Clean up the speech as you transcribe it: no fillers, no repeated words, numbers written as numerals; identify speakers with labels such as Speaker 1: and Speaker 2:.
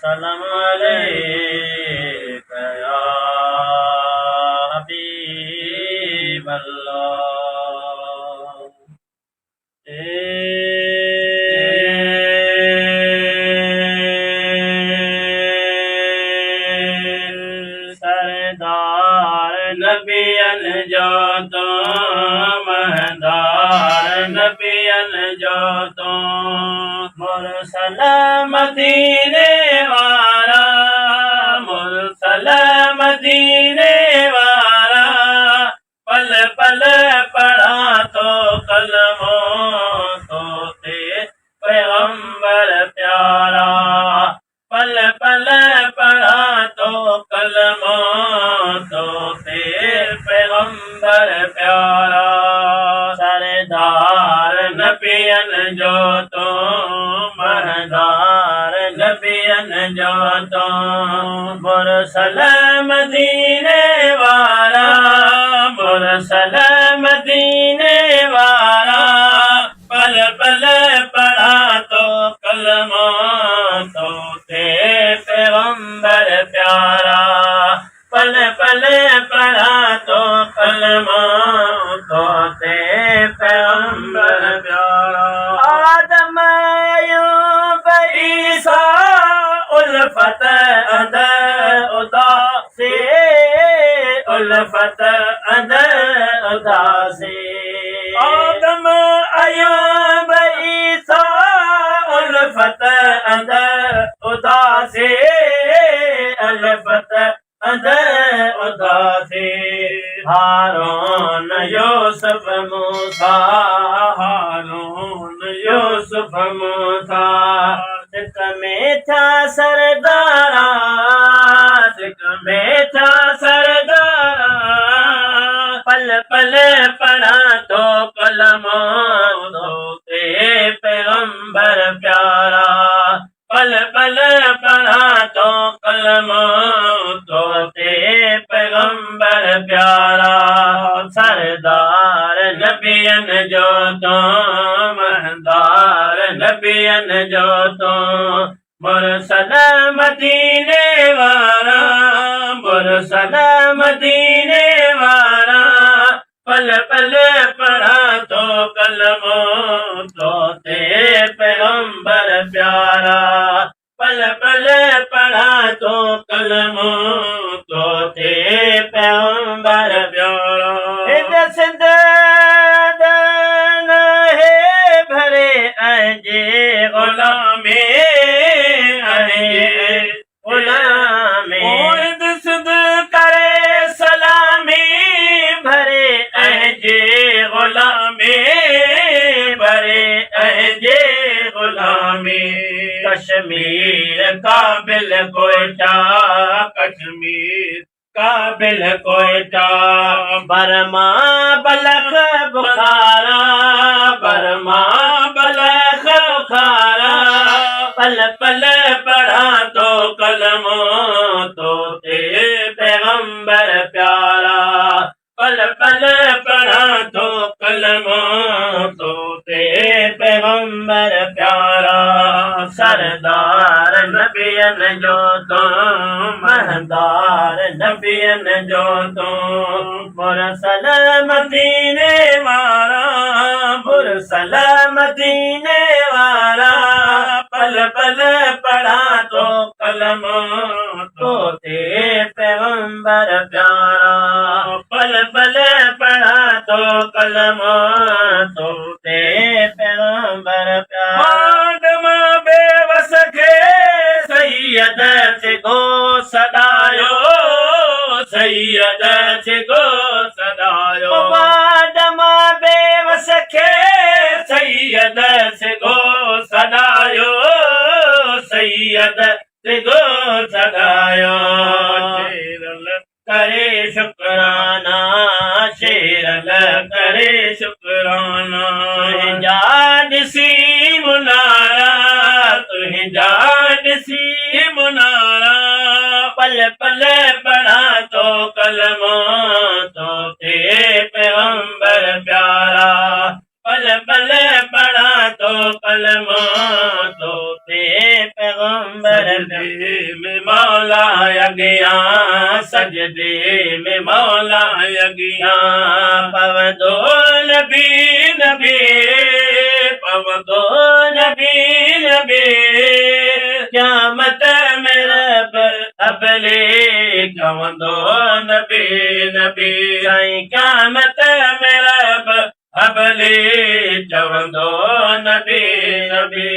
Speaker 1: सलाम अलैका या हबीब अल्लाह। सरदार नबियन जो तो महदार नबियन जो तो मुरसल मदीने वाला मुरसल मदीने वाला पल पल पढ़ा तो कलमो तो ते पैगंबर प्यारा पल पल पढ़ा तो कलमो तो ते पैगंबर प्यारा। सरदार नबियन जो तो महदार नबियन जो तो मुरसल मदीने वाला मुरसल मदीने वाला पल पल पढ़ा तो कलमा तो ते पैगंबर प्यारा पल पल पढ़ा तो कलमा तो ते पैगंबर प्यारा। आदम अयूब ईसा उल्फत अंदर उदासी उल्फत अंदर उदासी आदम अयूब ईसा उल्फत अंदर उदासी उल्फत अंदर उदासी हारून यूसुफ मूसा हारून यूसुफ मूसा सिक में था सरदारा सिक में था सरदारा पल पल पढ़ा तो कलमा तो ते पैगंबर प्यारा पल पल पढ़ा तो कलमा तो ते पैगंबर प्यारा। सरदार नबियन जो तो महदार नबियन जो तो मुरसल मदीने वाला मुरसल मदीने वाला पल पल पढ़ा तो कलमो तो ते पैगंबर प्यारा पल पल पढ़ा तो कलमो तो ते पैगंबर प्यारा। दसदन है भरे अजे गुलामे अजे गुलामे दसद करे सलामी भरे अजे गुलामे भरे अजे गुलामी कश्मीर काबिल कोयटा कश्मीर काबिल कोयटा बर्मा बलख बुखारा बर्मा बलख बुखारा पल पल पढ़ा तो कलमो तो ते पैगंबर प्यारा पल पल पढ़ा तो कलमो तो ते पैगंबर प्यारा। सरदार नबियन जो तो महदार नबियन जो तो मुरसल मदीने वाला मुरसल मदीने वाला पल पल पढ़ा तो कलमा तो ते पैगंबर प्यारा पल पल पढ़ा तो कलमा तो ते पैगंबर प्यारा। बेबस खे सैयद से गो सदायो सैयद से गो सदायो बादमा बेबस खे सैयद से गो सदायो सैयद से गो सदायो शेरल करे शुक्राना शेरल करे शुक्राना जान सी मुनारा तुझे जान सी मुनारा पल पल पढ़ा तो कलमा तो ते पैगंबर प्यारा पल पल पढ़ा तो कलमा तो ते पैगंबर सजदे में मौला अॻियां सजदे में मौला अॻियां पवंदो नबी नबी पवंदो नबी नबी क़यामत में रब अबले चवंदो नबी नबी साईं क़यामत में रब अबले चवंदो नबी नबी